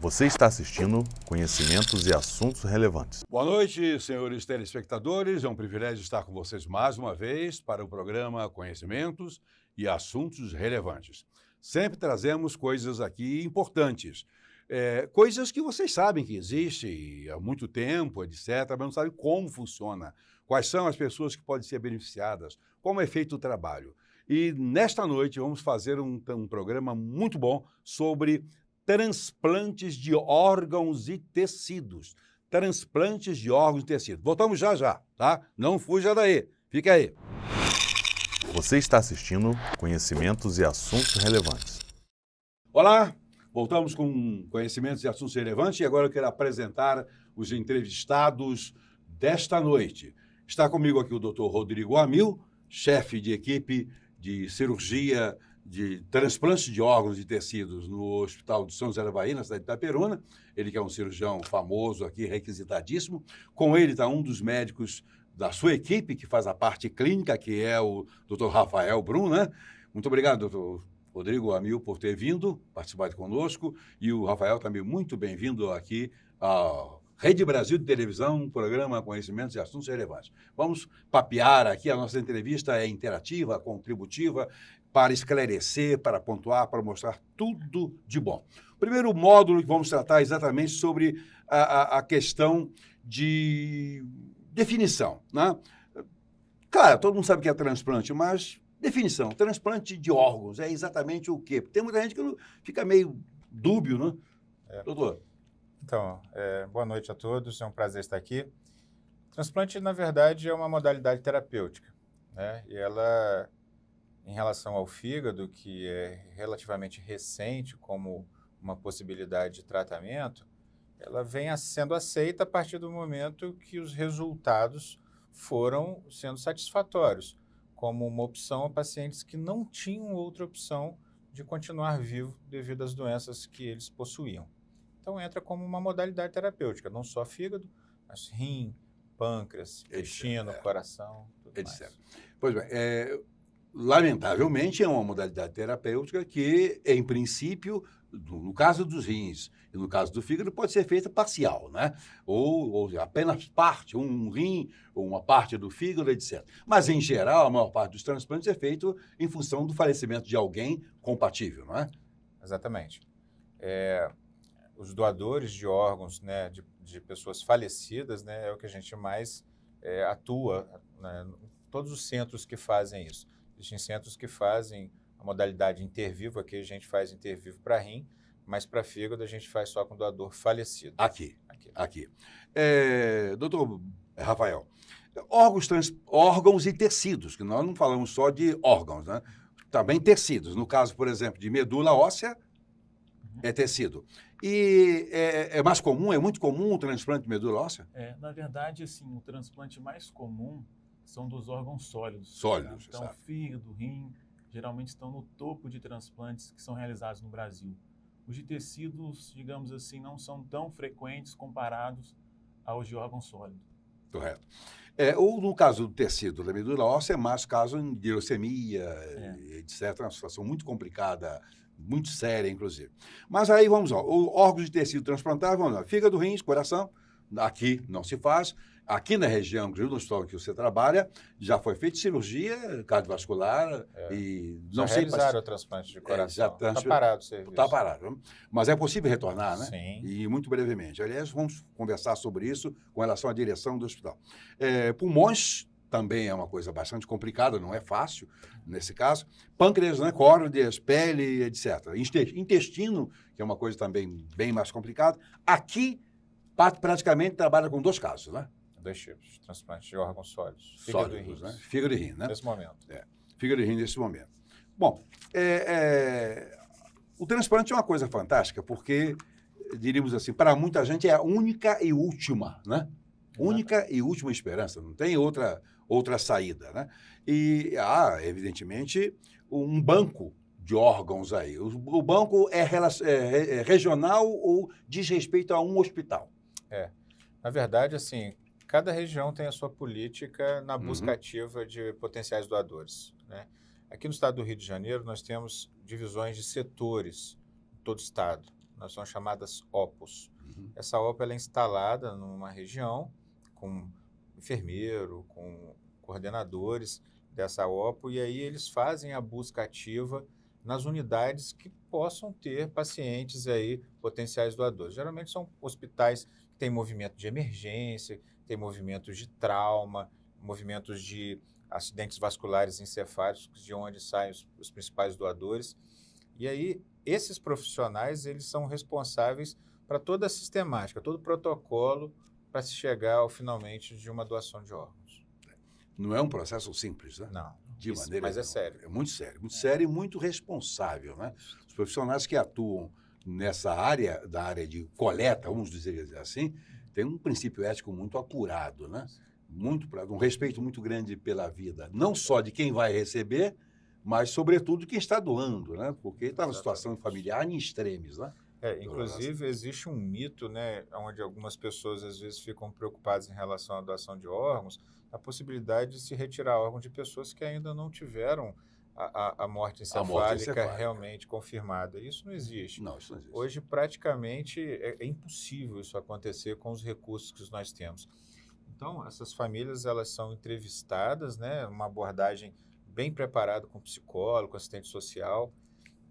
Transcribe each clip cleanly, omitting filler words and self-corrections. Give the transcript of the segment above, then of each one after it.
Você está assistindo Conhecimentos e Assuntos Relevantes. Boa noite, senhores telespectadores. É um privilégio estar com vocês mais uma vez para o programa Conhecimentos e Assuntos Relevantes. Sempre trazemos coisas aqui importantes, coisas que vocês sabem que existem há muito tempo, etc., mas não sabem como funciona, quais são as pessoas que podem ser beneficiadas, como é feito o trabalho. E nesta noite vamos fazer um programa muito bom sobre transplantes de órgãos e tecidos. Transplantes de órgãos e tecidos. Voltamos já já, tá? Não fuja daí. Fica aí. Você está assistindo Conhecimentos e Assuntos Relevantes. Olá, voltamos com Conhecimentos e Assuntos Relevantes e agora eu quero apresentar os entrevistados desta noite. Está comigo aqui o Dr. Rodrigo Amil, chefe de equipe de cirurgia de transplante de órgãos e tecidos no Hospital de São José da Bahia, na cidade de Itaperuna. Ele que é um cirurgião famoso aqui, requisitadíssimo. Com ele está um dos médicos da sua equipe, que faz a parte clínica, que é o Dr. Rafael Brum, né? Muito obrigado, Dr. Rodrigo Amil, por ter vindo, participado conosco. E o Rafael também muito bem-vindo aqui à Rede Brasil de Televisão, programa Conhecimentos e Assuntos Relevantes. Vamos papear aqui, a nossa entrevista é interativa, contributiva, para esclarecer, para pontuar, para mostrar tudo de bom. O primeiro módulo que vamos tratar é exatamente sobre a questão de definição, né? Claro, todo mundo sabe o que é transplante, mas definição, transplante de órgãos é exatamente o quê? Tem muita gente que fica meio dúbio, né? Doutor? Então, boa noite a todos, é um prazer estar aqui. Transplante, na verdade, é uma modalidade terapêutica, né? E ela, em relação ao fígado, que é relativamente recente como uma possibilidade de tratamento, ela vem sendo aceita a partir do momento que os resultados foram sendo satisfatórios, como uma opção a pacientes que não tinham outra opção de continuar vivo devido às doenças que eles possuíam. Então, entra como uma modalidade terapêutica, não só fígado, mas rim, pâncreas, intestino, coração, tudo mais. Pois bem, lamentavelmente é uma modalidade terapêutica que, em princípio, no caso dos rins e no caso do fígado, pode ser feita parcial, né? Ou apenas parte, um rim ou uma parte do fígado, etc. Mas, em geral, a maior parte dos transplantes é feito em função do falecimento de alguém compatível, não é? Exatamente. Os doadores de órgãos, né, de pessoas falecidas, né, é o que a gente mais atua, né, todos os centros que fazem isso. Existem centros que fazem a modalidade intervivo, aqui a gente faz intervivo para rim, mas para fígado a gente faz só com doador falecido. Aqui. Doutor Rafael, órgãos e tecidos, que nós não falamos só de órgãos, né? Também tecidos. No caso, por exemplo, de medula óssea, é tecido. E é mais comum, é muito comum o transplante de medula óssea? Na verdade, assim, o transplante mais comum são dos órgãos sólidos. Sólidos, Então, sabe? fígado, rim, geralmente estão no topo de transplantes que são realizados no Brasil. Os de tecidos, digamos assim, não são tão frequentes comparados aos de órgãos sólidos. Correto. Ou no caso do tecido da medula óssea, é mais caso de leucemia, etc. É uma situação muito complicada, muito séria, inclusive. Mas aí vamos lá, órgãos de tecido transplantável, vamos lá, fígado, rins, coração, aqui não se faz. Aqui na região, inclusive no hospital que você trabalha, já foi feita cirurgia cardiovascular e não já sei... realizaram o transplante de coração. Está parado o serviço. Está parado. Mas é possível retornar, né? Sim. E muito brevemente. Aliás, vamos conversar sobre isso com relação à direção do hospital. Pulmões também é uma coisa bastante complicada, não é fácil nesse caso. Pâncreas, né, córneas, pele, etc. Intestino, que é uma coisa também bem mais complicada. Aqui, praticamente, trabalha com 2 casos, né? 2 tipos de transplante de órgãos sólidos. Fígado e rim, né? Fígado e rim, né? Nesse momento. Fígado e rim nesse momento. Bom, o transplante é uma coisa fantástica, porque, diríamos assim, para muita gente é a única e última, né? Única e última esperança, não tem outra saída, né? E há, evidentemente, um banco de órgãos aí. O banco é regional ou diz respeito a um hospital? Na verdade, assim, cada região tem a sua política na busca ativa de potenciais doadores, né? Aqui no estado do Rio de Janeiro, nós temos divisões de setores em todo o estado, Nós são chamadas OPOS. Uhum. Essa OPO ela é instalada numa região com enfermeiro, com coordenadores dessa OPO, e aí eles fazem a busca ativa nas unidades que possam ter pacientes aí potenciais doadores. Geralmente são hospitais que têm movimento de emergência, têm movimentos de trauma, movimentos de acidentes vasculares encefálicos, de onde saem os principais doadores. E aí, esses profissionais, eles são responsáveis para toda a sistemática, todo o protocolo para se chegar finalmente de uma doação de órgãos. Não é um processo simples, né? Não, De maneira mas é nenhuma. sério. É muito sério e muito responsável, né? Os profissionais que atuam nessa área, da área de coleta, vamos dizer assim, tem um princípio ético muito apurado, né? Um respeito muito grande pela vida, não só de quem vai receber, mas, sobretudo, de quem está doando, né? Porque está numa situação familiar em extremis, né? Inclusive, existe um mito, né, onde algumas pessoas, às vezes, ficam preocupadas em relação à doação de órgãos, a possibilidade de se retirar órgãos de pessoas que ainda não tiveram a morte encefálica realmente confirmada. Isso não existe. Não, isso não existe. Hoje, praticamente, é impossível isso acontecer com os recursos que nós temos. Então, essas famílias, elas são entrevistadas, né, uma abordagem bem preparada com psicólogo, assistente social,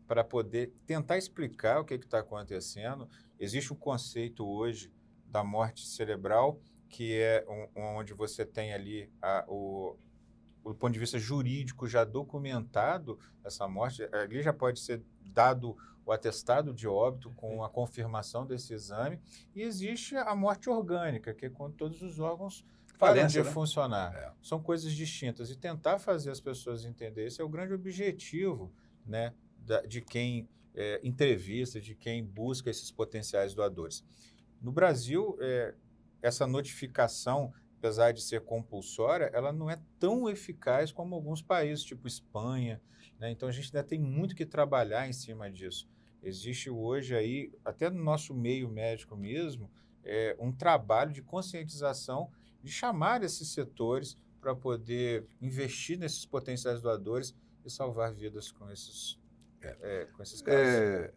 para poder tentar explicar o que está acontecendo. Existe um conceito hoje da morte cerebral, que é onde você tem ali o ponto de vista jurídico já documentado essa morte. Ali já pode ser dado o atestado de óbito com a confirmação desse exame. E existe a morte orgânica, que é quando todos os órgãos param de funcionar. É. São coisas distintas. E tentar fazer as pessoas entenderem, esse é o grande objetivo, né, de quem entrevista, de quem busca esses potenciais doadores. No Brasil, essa notificação, apesar de ser compulsória, ela não é tão eficaz como alguns países, tipo Espanha, né? Então, a gente ainda tem muito que trabalhar em cima disso. Existe hoje aí, até no nosso meio médico mesmo, um trabalho de conscientização, de chamar esses setores para poder investir nesses potenciais doadores e salvar vidas com esses casos.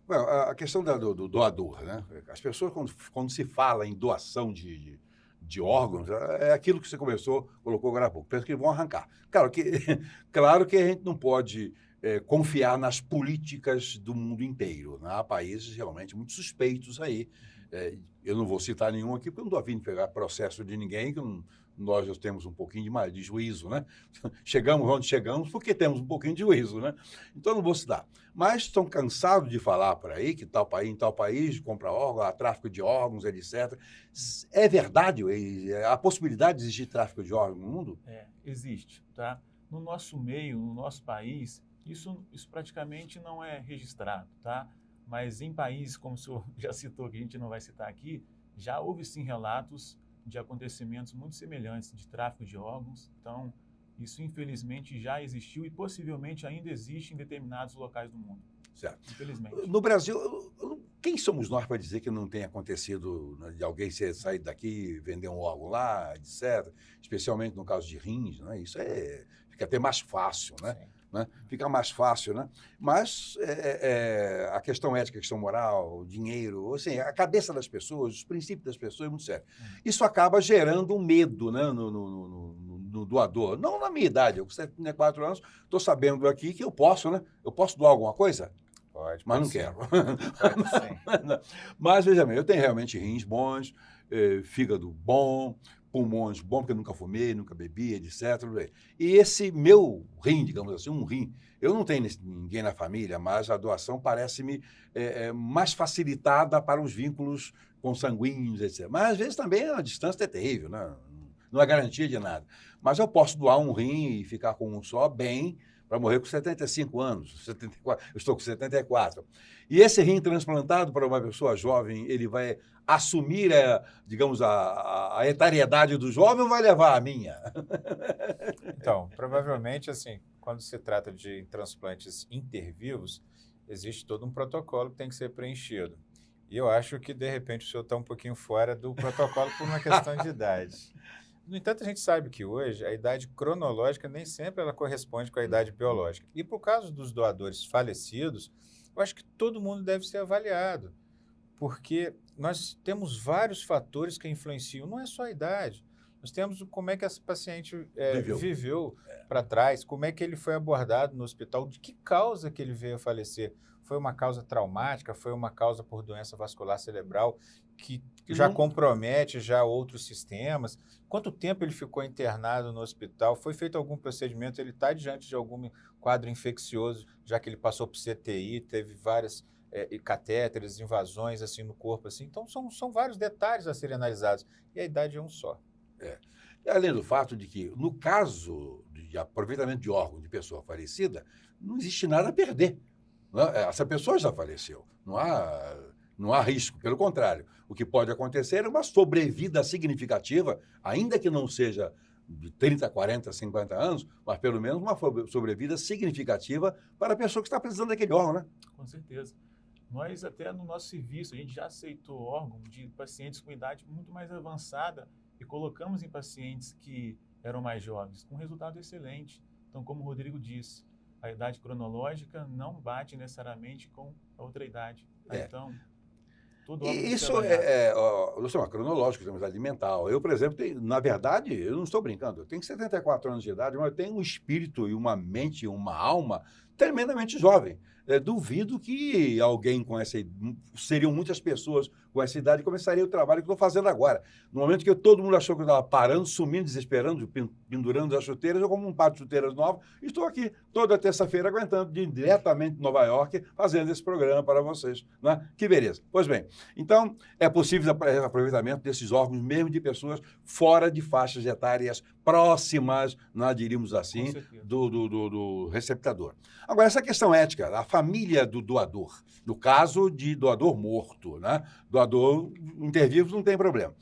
A questão do doador, né? As pessoas, quando se fala em doação de órgãos, é aquilo que você colocou agora há pouco, pensa que vão arrancar. Claro que a gente não pode confiar nas políticas do mundo inteiro, né? Há países realmente muito suspeitos aí. Eu não vou citar nenhum aqui, porque eu não estou a fim de pegar processo de ninguém, que nós temos um pouquinho de juízo, né? Chegamos onde chegamos porque temos um pouquinho de juízo, né? Então, não vou citar. Mas estão cansados de falar por aí que em tal país compra órgãos, há tráfico de órgãos, etc. É verdade? A possibilidade de existir tráfico de órgãos no mundo? Existe, tá? No nosso meio, no nosso país, isso praticamente não é registrado, tá? Mas em países, como o senhor já citou, que a gente não vai citar aqui, já houve sim relatos de acontecimentos muito semelhantes de tráfico de órgãos. Então, isso infelizmente já existiu e possivelmente ainda existe em determinados locais do mundo. Certo. Infelizmente. No Brasil, quem somos nós para dizer que não tem acontecido, né, de alguém sair daqui, vender um órgão lá, etc., especialmente no caso de rins, né? Isso fica até mais fácil, né? Sim. Né? Fica mais fácil, né? Mas a questão ética, a questão moral, o dinheiro, assim, a cabeça das pessoas, os princípios das pessoas é muito sério. Isso acaba gerando um medo, né, no doador. Não na minha idade, eu com 74 anos, estou sabendo aqui que eu posso, né? Eu posso doar alguma coisa? Pode, Mas não sim. quero. Pode sim. Mas, veja bem, eu tenho realmente rins bons, fígado bom, pulmões bons, porque eu nunca fumei, nunca bebi, etc. E esse meu rim, digamos assim, um rim, eu não tenho ninguém na família, mas a doação parece-me mais facilitada para os vínculos consanguíneos, etc. Mas, às vezes, também a distância é terrível, né? Não é garantia de nada. Mas eu posso doar um rim e ficar com um só bem, para morrer com 75 anos, 74, eu estou com 74. E esse rim transplantado para uma pessoa jovem, ele vai assumir, digamos, a etariedade do jovem ou vai levar a minha? Então, provavelmente, assim, quando se trata de transplantes intervivos, existe todo um protocolo que tem que ser preenchido. E eu acho que, de repente, o senhor está um pouquinho fora do protocolo por uma questão de idade. No entanto, a gente sabe que hoje a idade cronológica nem sempre ela corresponde com a idade biológica. E por caso dos doadores falecidos, eu acho que todo mundo deve ser avaliado. porque nós temos vários fatores que influenciam, não é só a idade. Nós temos como é que esse paciente viveu para trás, como é que ele foi abordado no hospital, de que causa que ele veio a falecer. Foi uma causa traumática, foi uma causa por doença vascular cerebral, que já compromete já outros sistemas. Quanto tempo ele ficou internado no hospital? Foi feito algum procedimento? Ele está diante de algum quadro infeccioso, já que ele passou por CTI, teve várias catéteres, invasões assim no corpo. Assim. Então, são vários detalhes a serem analisados. E a idade é um só. E além do fato de que, no caso de aproveitamento de órgão de pessoa falecida, não existe nada a perder. Essa pessoa já faleceu. Não há risco, pelo contrário. O que pode acontecer é uma sobrevida significativa, ainda que não seja de 30, 40, 50 anos, mas pelo menos uma sobrevida significativa para a pessoa que está precisando daquele órgão, né? Com certeza. Nós, até no nosso serviço, a gente já aceitou órgão de pacientes com idade muito mais avançada e colocamos em pacientes que eram mais jovens, com resultado excelente. Então, como o Rodrigo disse, a idade cronológica não bate necessariamente com a outra idade. Então, tudo isso nós somos cronológicos, temos idade mental. Eu, por exemplo, na verdade, eu não estou brincando, eu tenho 74 anos de idade, mas eu tenho um espírito e uma mente, uma alma tremendamente jovem. Duvido que alguém com essa idade, seriam muitas pessoas com essa idade, começaria o trabalho que estou fazendo agora. No momento que todo mundo achou que eu estava parando, sumindo, desesperando, pendurando as chuteiras, eu como um par de chuteiras novas, estou aqui toda terça-feira aguentando diretamente de Nova York, fazendo esse programa para vocês. Né? Que beleza. Pois bem, então é possível o aproveitamento desses órgãos mesmo de pessoas fora de faixas etárias próximas, nós diríamos assim, do receptador. Agora, essa questão ética, a família do doador, no caso de doador morto, né? Doador intervivo não tem problema.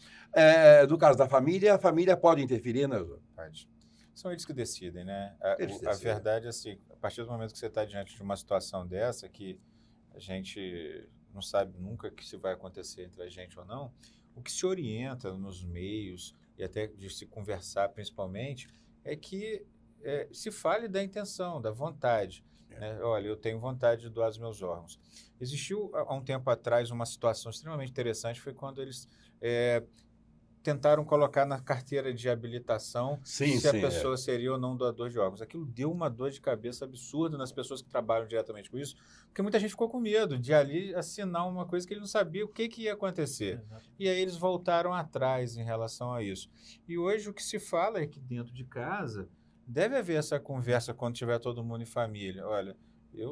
No caso da família, a família pode interferir, né? Pode. São eles que decidem, né? A verdade é assim, a partir do momento que você está diante de uma situação dessa, que a gente não sabe nunca que se vai acontecer entre a gente ou não, o que se orienta nos meios e até de se conversar principalmente, é que se fale da intenção, da vontade. Né? Olha, eu tenho vontade de doar os meus órgãos. Existiu, há um tempo atrás, uma situação extremamente interessante, foi quando eles tentaram colocar na carteira de habilitação se a pessoa seria ou não doador de órgãos. Aquilo deu uma dor de cabeça absurda nas pessoas que trabalham diretamente com isso, porque muita gente ficou com medo de ali assinar uma coisa que ele não sabia o que ia acontecer. E aí eles voltaram atrás em relação a isso. E hoje o que se fala é que dentro de casa deve haver essa conversa quando tiver todo mundo em família. Olha,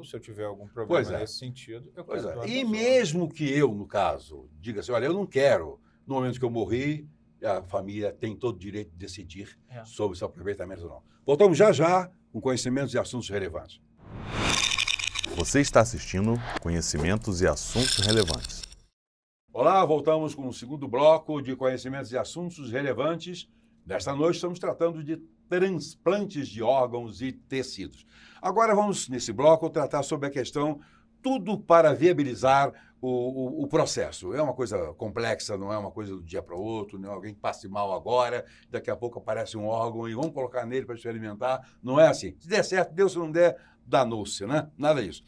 se eu tiver algum problema nesse sentido, eu quero doar. E mesmo que eu, no caso, diga assim, olha, eu não quero, no momento que eu morri, a família tem todo o direito de decidir sobre seu aproveitamento ou não. Voltamos já com conhecimentos e assuntos relevantes. Você está assistindo Conhecimentos e Assuntos Relevantes. Olá, voltamos com o segundo bloco de conhecimentos e assuntos relevantes. Nesta noite estamos tratando de transplantes de órgãos e tecidos. Agora vamos, nesse bloco, tratar sobre a questão tudo para viabilizar o processo. É uma coisa complexa, não é uma coisa do dia para o outro, não é alguém que passe mal agora, daqui a pouco aparece um órgão e vamos colocar nele para experimentar. Não é assim. Se der certo, deu, se não der, danou-se, né? Nada disso.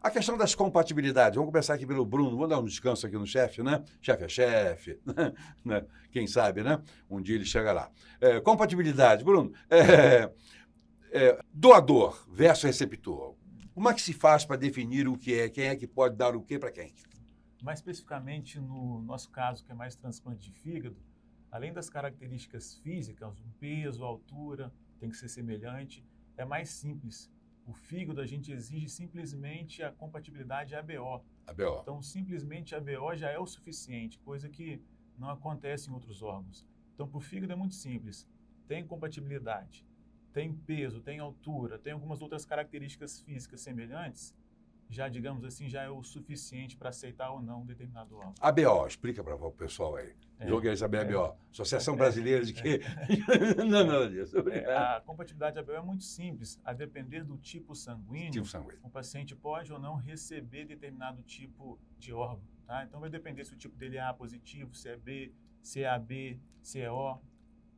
A questão das compatibilidades, vamos começar aqui pelo Bruno, vamos dar um descanso aqui no chefe, né? Chefe é chefe, né? Quem sabe, né? Um dia ele chega lá. Compatibilidade, Bruno, doador versus receptor. Como é que se faz para definir o que é? Quem é que pode dar o que para quem? Mais especificamente no nosso caso, que é mais transplante de fígado, além das características físicas, o peso, a altura, tem que ser semelhante, é mais simples. O fígado, a gente exige simplesmente a compatibilidade ABO. Então, simplesmente ABO já é o suficiente, coisa que não acontece em outros órgãos. Então, para o fígado é muito simples. Tem compatibilidade, tem peso, tem altura, tem algumas outras características físicas semelhantes, já, digamos assim, já é o suficiente para aceitar ou não um determinado órgão. ABO, explica para o pessoal aí. Joguei saber ABO. Associação Brasileira de quê? Não, nada disso. A compatibilidade ABO é muito simples. A depender do tipo sanguíneo, o paciente pode ou não receber determinado tipo de órgão. Tá? Então, vai depender se o tipo dele é A positivo, se é B, se é AB, se é O.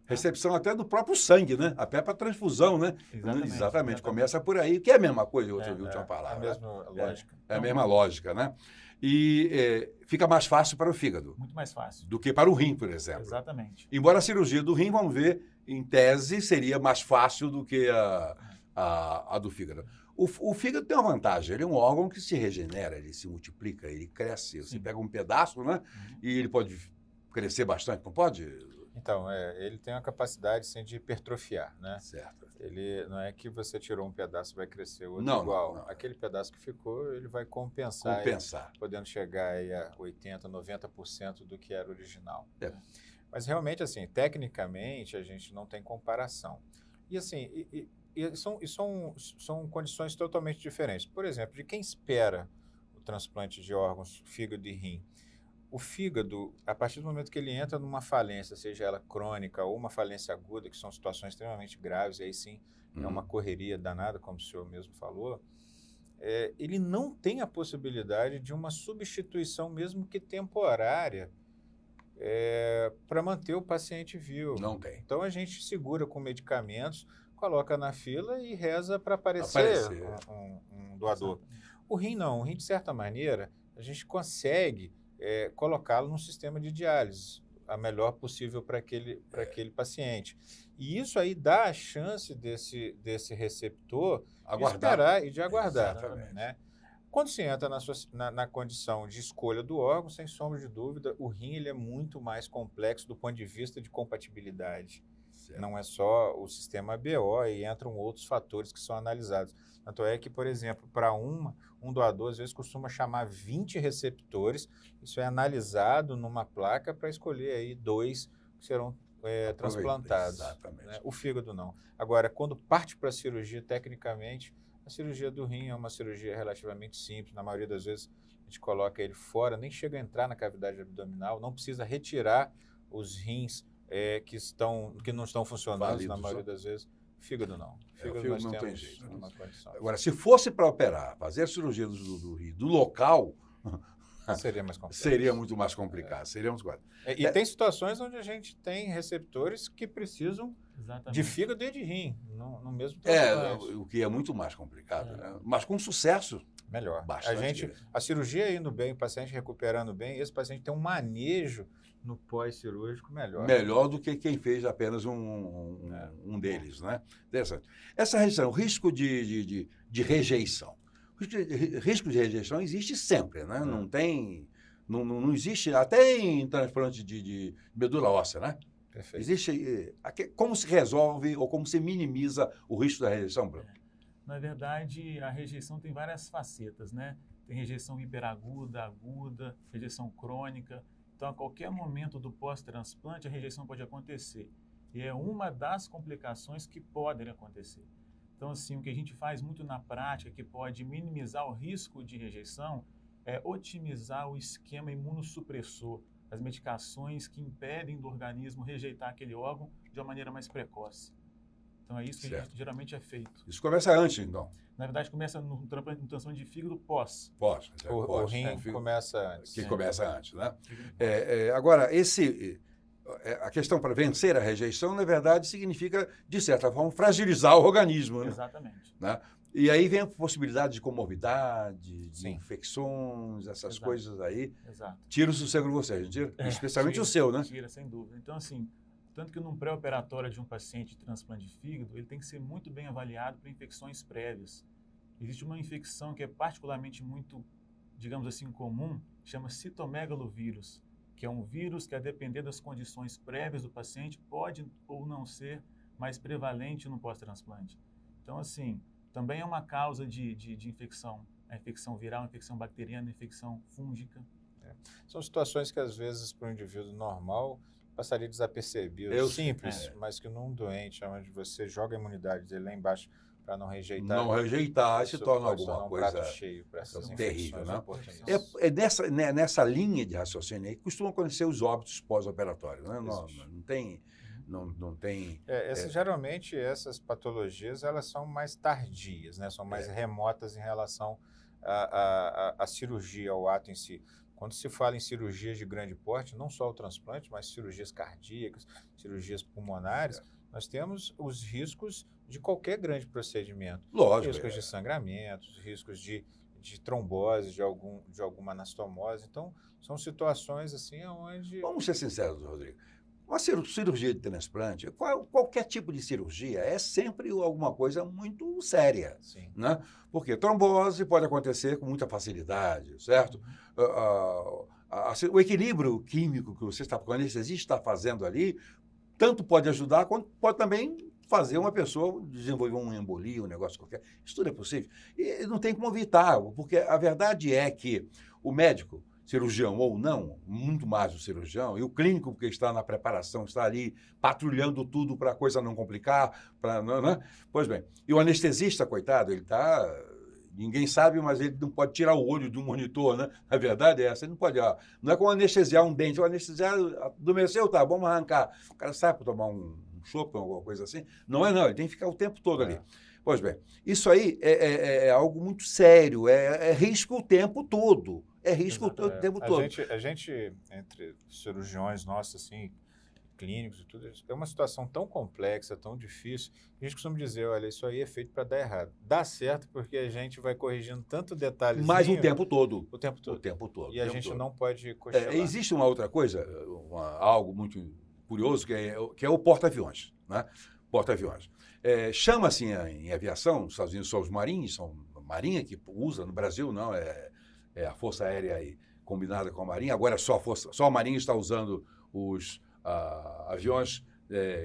Recepção até do próprio sangue, né? Até para transfusão, né? Exatamente. Começa por aí, que é a mesma coisa, outra última palavra. É a mesma lógica. É a mesma lógica, né? E fica mais fácil para o fígado Muito mais fácil. do que para o rim, por exemplo. Exatamente. Embora a cirurgia do rim, vamos ver, em tese, seria mais fácil do que a do fígado. O fígado tem uma vantagem, ele é um órgão que se regenera, ele se multiplica, ele cresce. Você Sim. pega um pedaço, né? E ele pode crescer bastante, não pode? Então, ele tem a capacidade, sim, de hipertrofiar, né? Certo. Ele não é que você tirou um pedaço e vai crescer outro Não, igual. não. Aquele pedaço que ficou, ele vai compensar. Compensar. Podendo chegar aí a 80%, 90% do que era original. É. Mas realmente, assim, tecnicamente, a gente não tem comparação. E assim, são condições totalmente diferentes. Por exemplo, de quem espera o transplante de órgãos, fígado e rim, o fígado, a partir do momento que ele entra numa falência, seja ela crônica ou uma falência aguda, que são situações extremamente graves, e aí sim é uma correria danada, como o senhor mesmo falou, ele não tem a possibilidade de uma substituição, mesmo que temporária, para manter o paciente vivo. Não tem. Então a gente segura com medicamentos, coloca na fila e reza para aparecer um doador. O rim não, o rim de certa maneira a gente consegue colocá-lo num sistema de diálise, a melhor possível para aquele paciente. E isso aí dá a chance desse receptor de esperar e de aguardar. Exatamente. Né? Quando se entra na condição de escolha do órgão, sem sombra de dúvida, o rim ele é muito mais complexo do ponto de vista de compatibilidade. Certo. Não é só o sistema BO, e entram outros fatores que são analisados. Tanto é que, por exemplo, para um doador, às vezes, costuma chamar 20 receptores. Isso é analisado numa placa para escolher aí 2 que serão transplantados. Exatamente. Né? O fígado não. Agora, quando parte para a cirurgia, tecnicamente, a cirurgia do rim é uma cirurgia relativamente simples. Na maioria das vezes, a gente coloca ele fora, nem chega a entrar na cavidade abdominal, não precisa retirar os rins que não estão funcionando, Válidos, na maioria das vezes. Fígado não. Fígado nós não tem temos jeito. uma condição. Agora, se fosse para operar, fazer a cirurgia do rim, do local, Seria mais complexo. seria muito mais complicado. Seria muito mais. E tem situações onde a gente tem receptores que precisam Exatamente. de fígado e de rim, no mesmo transplante. O que é muito mais complicado, né? Mas com sucesso. Melhor. Bastante. A cirurgia indo bem, o paciente recuperando bem, esse paciente tem um manejo no pós-cirúrgico melhor. Melhor do que quem fez apenas um deles, né? Interessante. Essa rejeição, o risco de rejeição. O risco de rejeição existe sempre, né? Não tem... Não existe... Até em transplante de medula óssea, né? Perfeito. Existe... Como se resolve ou como se minimiza o risco da rejeição, Bruno? Na verdade, a rejeição tem várias facetas, né? Tem rejeição hiperaguda, aguda, rejeição crônica. Então, a qualquer momento do pós-transplante, a rejeição pode acontecer. E é uma das complicações que podem acontecer. Então, assim, o que a gente faz muito na prática, que pode minimizar o risco de rejeição, é otimizar o esquema imunossupressor, as medicações que impedem do organismo rejeitar aquele órgão de uma maneira mais precoce. Então, é isso que geralmente é feito. Isso começa antes, então? Na verdade, começa no transplante de fígado pós. Pós. O rim começa antes. Que começa antes, né? Agora, a questão para vencer a rejeição, na verdade, significa, de certa forma, fragilizar o organismo. Né? Exatamente. Né? E aí vem a possibilidade de comorbidade, de Sim. infecções, essas Exato. coisas aí. Exato. Tira o sossego de vocês, não tira? Especialmente o seu, né? Tira, sem dúvida. Então, assim, tanto que num pré-operatório de um paciente de transplante de fígado, ele tem que ser muito bem avaliado para infecções prévias. Existe uma infecção que é particularmente muito, digamos assim, comum, chama citomegalovírus, que é um vírus que, a depender das condições prévias do paciente, pode ou não ser mais prevalente no pós-transplante. Então, assim, também é uma causa de infecção. A infecção viral, a infecção bacteriana, a infecção fúngica. São situações que, às vezes, para o indivíduo normal, passaria desapercebido. Simples, mas que num doente, onde você joga a imunidade dele lá embaixo para não rejeitar. Não rejeitar, se torna pode alguma um coisa prato cheio para essas terrível, infecções né? oportunistas. Nessa linha de raciocínio aí que costumam acontecer os óbitos pós-operatórios, né? Não tem... Geralmente, essas patologias, elas são mais tardias, né? São mais remotas em relação à cirurgia, ao ato em si. Quando se fala em cirurgias de grande porte, não só o transplante, mas cirurgias cardíacas, cirurgias pulmonares, nós temos os riscos de qualquer grande procedimento. Lógico. Riscos de sangramentos, riscos de de trombose, de alguma anastomose. Então, são situações assim onde... Vamos ser sinceros, Rodrigo. Uma cirurgia de transplante, qualquer tipo de cirurgia, é sempre alguma coisa muito séria, Sim. né? Porque trombose pode acontecer com muita facilidade, certo? O equilíbrio químico que o anestesista está fazendo ali, tanto pode ajudar, quanto pode também fazer uma pessoa desenvolver um embolia, um negócio qualquer. Isso tudo é possível. E não tem como evitar, porque a verdade é que o médico, cirurgião ou não, muito mais o cirurgião, e o clínico, porque está na preparação, está ali patrulhando tudo para a coisa não complicar, né? Pois bem, e o anestesista, coitado, ele está... Ninguém sabe, mas ele não pode tirar o olho de um monitor, né? A verdade é essa, ele não pode... não é como anestesiar um dente, o anestesiar adormeceu, tá, vamos arrancar. O cara sai para tomar um chopp, alguma coisa assim. Não, ele tem que ficar o tempo todo ali. Pois bem, isso aí é algo muito sério, é risco o tempo todo. É risco o tempo todo. A gente, entre cirurgiões nossos, assim, clínicos e tudo, é uma situação tão complexa, tão difícil, que a gente costuma dizer, olha, isso aí é feito para dar errado. Dá certo porque a gente vai corrigindo tanto detalhes. Mas o tempo todo. O tempo todo. O tempo todo. E a gente não pode cochilar. Existe uma outra coisa, algo muito curioso, que é o porta-aviões, né? Porta-aviões. Chama-se em aviação, nos Estados Unidos são os Marines, são a Marinha que usa, no Brasil não, é a Força Aérea aí, combinada com a Marinha, agora só a Marinha está usando os aviões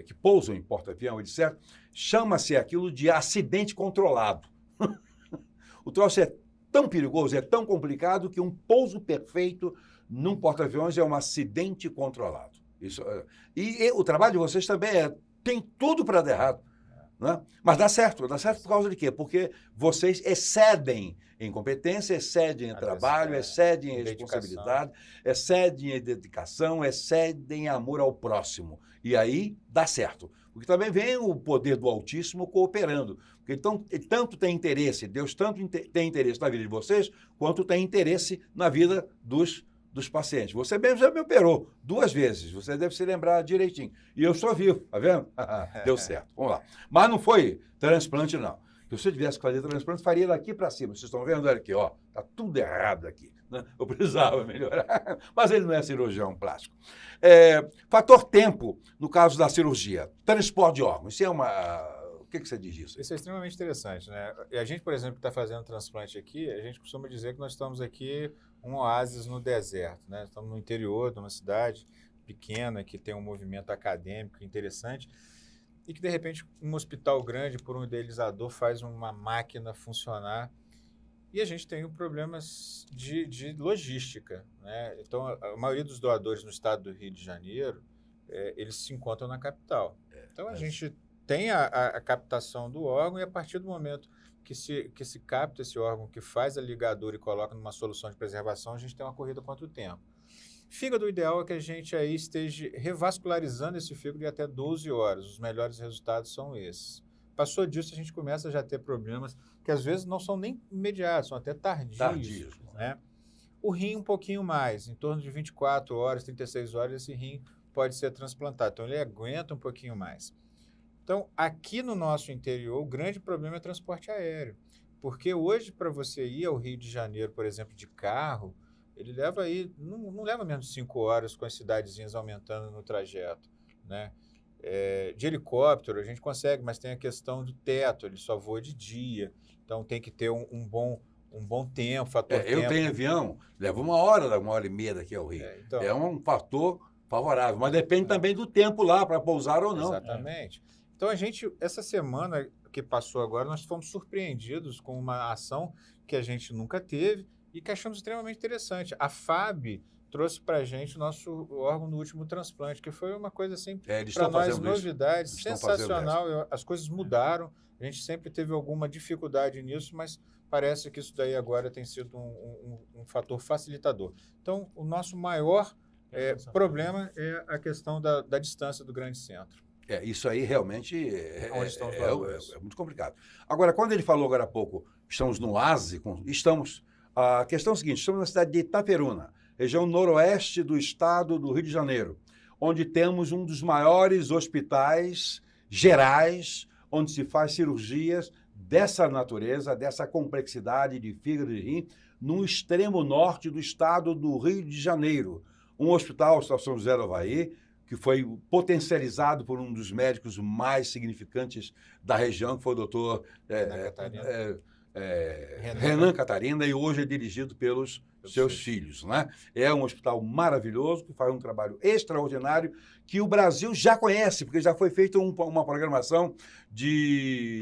que pousam em porta-avião, etc. Chama-se aquilo de acidente controlado. O troço é tão perigoso, é tão complicado que um pouso perfeito num porta-aviões é um acidente controlado. E o trabalho de vocês também tem tudo para dar errado. Né? Mas dá certo por causa de quê? Porque vocês excedem em competência, excedem em trabalho, excedem em responsabilidade, excedem em dedicação, excedem em amor ao próximo. E aí dá certo. Porque também vem o poder do Altíssimo cooperando. Porque então, ele tanto tem interesse, Deus tanto tem interesse na vida de vocês, quanto tem interesse na vida dos pacientes. Você mesmo já me operou 2 vezes, você deve se lembrar direitinho. E eu estou vivo, tá vendo? Deu certo, vamos lá. Mas não foi transplante, não. Se eu tivesse que fazer transplante, faria daqui para cima. Vocês estão vendo? Olha aqui, ó, tá tudo errado aqui. Né? Eu precisava melhorar, mas ele não é cirurgião plástico. Fator tempo, no caso da cirurgia. Transporte de órgãos, isso é uma... O que você diz disso? Isso é extremamente interessante, né? E a gente, por exemplo, que está fazendo transplante aqui, a gente costuma dizer que nós estamos aqui um oásis no deserto, né? Estamos no interior de uma cidade pequena que tem um movimento acadêmico interessante e que, de repente, um hospital grande, por um idealizador, faz uma máquina funcionar e a gente tem problemas de logística, né? Então, a maioria dos doadores no estado do Rio de Janeiro, eles se encontram na capital. Então, a gente tem a captação do órgão e a partir do momento que se capta esse órgão, que faz a ligadura e coloca numa solução de preservação, a gente tem uma corrida contra o tempo. Fígado, o ideal é que a gente aí esteja revascularizando esse fígado de até 12 horas. Os melhores resultados são esses. Passou disso, a gente começa já a ter problemas que às vezes não são nem imediatos, são até tardios. Né? O rim um pouquinho mais, em torno de 24 horas, 36 horas, esse rim pode ser transplantado. Então, ele aguenta um pouquinho mais. Então, aqui no nosso interior, o grande problema é transporte aéreo. Porque hoje, para você ir ao Rio de Janeiro, por exemplo, de carro, ele leva aí, não leva menos de 5 horas com as cidadezinhas aumentando no trajeto. Né? De helicóptero a gente consegue, mas tem a questão do teto, ele só voa de dia. Então, tem que ter um bom tempo, fator tempo. Eu tenho avião, leva 1 hora, 1h30 daqui ao Rio. Então, é um fator favorável, mas depende também do tempo lá para pousar ou não. Exatamente. Então, essa semana que passou agora, nós fomos surpreendidos com uma ação que a gente nunca teve e que achamos extremamente interessante. A FAB trouxe para a gente o nosso órgão no último transplante, que foi uma coisa assim, para nós, novidade, sensacional. As coisas mudaram, a gente sempre teve alguma dificuldade nisso, mas parece que isso daí agora tem sido um fator facilitador. Então, o nosso maior problema é a questão da distância do grande centro. Isso aí realmente é muito complicado. Agora, quando ele falou agora há pouco, estamos no oásis, a questão é a seguinte, estamos na cidade de Itaperuna, região noroeste do estado do Rio de Janeiro, onde temos um dos maiores hospitais gerais, onde se faz cirurgias dessa natureza, dessa complexidade de fígado e rim, no extremo norte do estado do Rio de Janeiro. Um hospital, São José do Havaí, que foi potencializado por um dos médicos mais significantes da região, que foi o doutor Renan Catarina, e hoje é dirigido pelos seus filhos, né? É um hospital maravilhoso, que faz um trabalho extraordinário, que o Brasil já conhece, porque já foi feita uma programação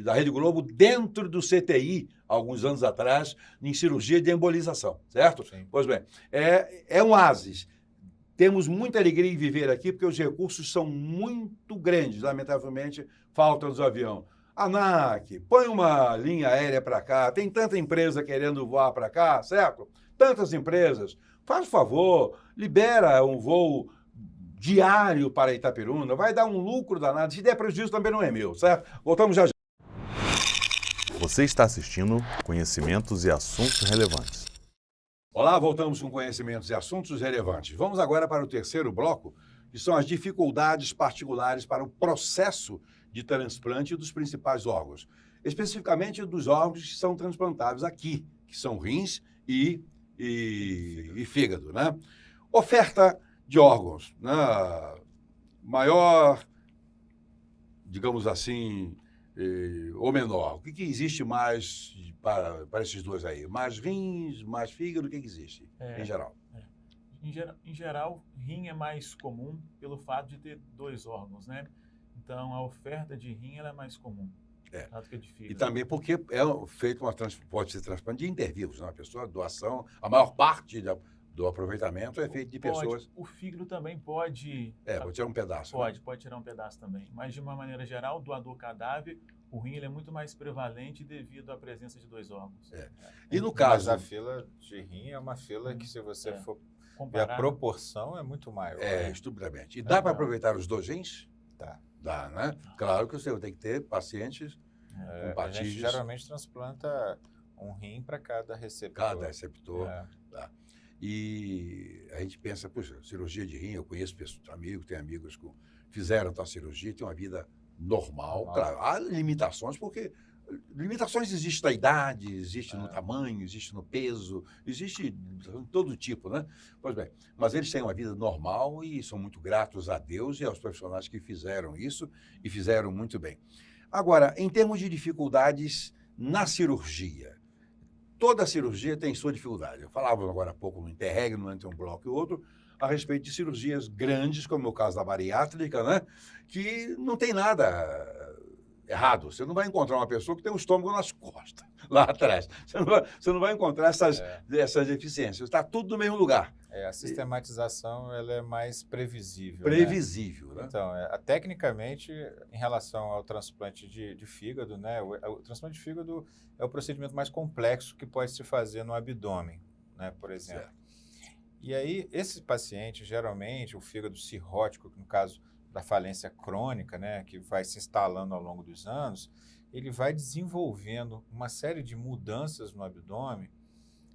da Rede Globo dentro do CTI, alguns anos atrás, em cirurgia de embolização, certo? Sim. Pois bem, é um oásis. Temos muita alegria em viver aqui, porque os recursos são muito grandes. Lamentavelmente, falta dos aviões. ANAC, põe uma linha aérea para cá. Tem tanta empresa querendo voar para cá, certo? Tantas empresas. Faz favor, libera um voo diário para Itaperuna. Vai dar um lucro danado. Se der prejuízo, também não é meu, certo? Voltamos já. Você está assistindo Conhecimentos e Assuntos Relevantes. Olá, voltamos com conhecimentos e assuntos relevantes. Vamos agora para o terceiro bloco, que são as dificuldades particulares para o processo de transplante dos principais órgãos, especificamente dos órgãos que são transplantados aqui, que são rins e fígado, né? Oferta de órgãos, né? Maior, digamos assim, ou menor. O que existe mais para esses dois aí? Mais rins, mais fígado, o que existe em geral? Em geral, rim é mais comum pelo fato de ter 2 órgãos, né? Então, a oferta de rim ela é mais comum. Que de fígado. E também porque é feito pode ser transplante de intervivos, né? A pessoa, doação, a maior parte do aproveitamento é feito de pessoas. O fígado também pode... Pode tirar um pedaço. Pode tirar um pedaço também. Mas, de uma maneira geral, doador cadáver, o rim ele é muito mais prevalente devido à presença de 2 órgãos. E no caso... Mas a fila de rim é uma fila que, se você for ver a proporção, é muito maior. Estupidamente. E dá para aproveitar os 2 rins? Dá, né? Claro que você tem que ter pacientes compatíveis. A gente geralmente transplanta um rim para cada receptor. Cada receptor. Tá. E a gente pensa, puxa, cirurgia de rim, eu conheço amigos, tenho amigos que fizeram tal cirurgia, têm uma vida normal. Claro, há limitações, porque limitações existem na idade, existem no tamanho, existem no peso, existe de todo tipo, né? Pois bem, mas eles têm uma vida normal e são muito gratos a Deus e aos profissionais que fizeram isso e fizeram muito bem. Agora, em termos de dificuldades na cirurgia, toda cirurgia tem sua dificuldade. Eu falava agora há pouco no interregno, entre um bloco e outro, a respeito de cirurgias grandes, como é o caso da bariátrica, né? Que não tem nada errado. Você não vai encontrar uma pessoa que tem um estômago nas costas, lá atrás. Você não vai encontrar essas deficiências. Está tudo no mesmo lugar. A sistematização ela é mais previsível. Previsível, né? Então, tecnicamente, em relação ao transplante de fígado, né? O transplante de fígado é o procedimento mais complexo que pode se fazer no abdômen, né? Por exemplo. Certo. E aí, esse paciente, geralmente, o fígado cirrótico, no caso da falência crônica, né, que vai se instalando ao longo dos anos, ele vai desenvolvendo uma série de mudanças no abdômen,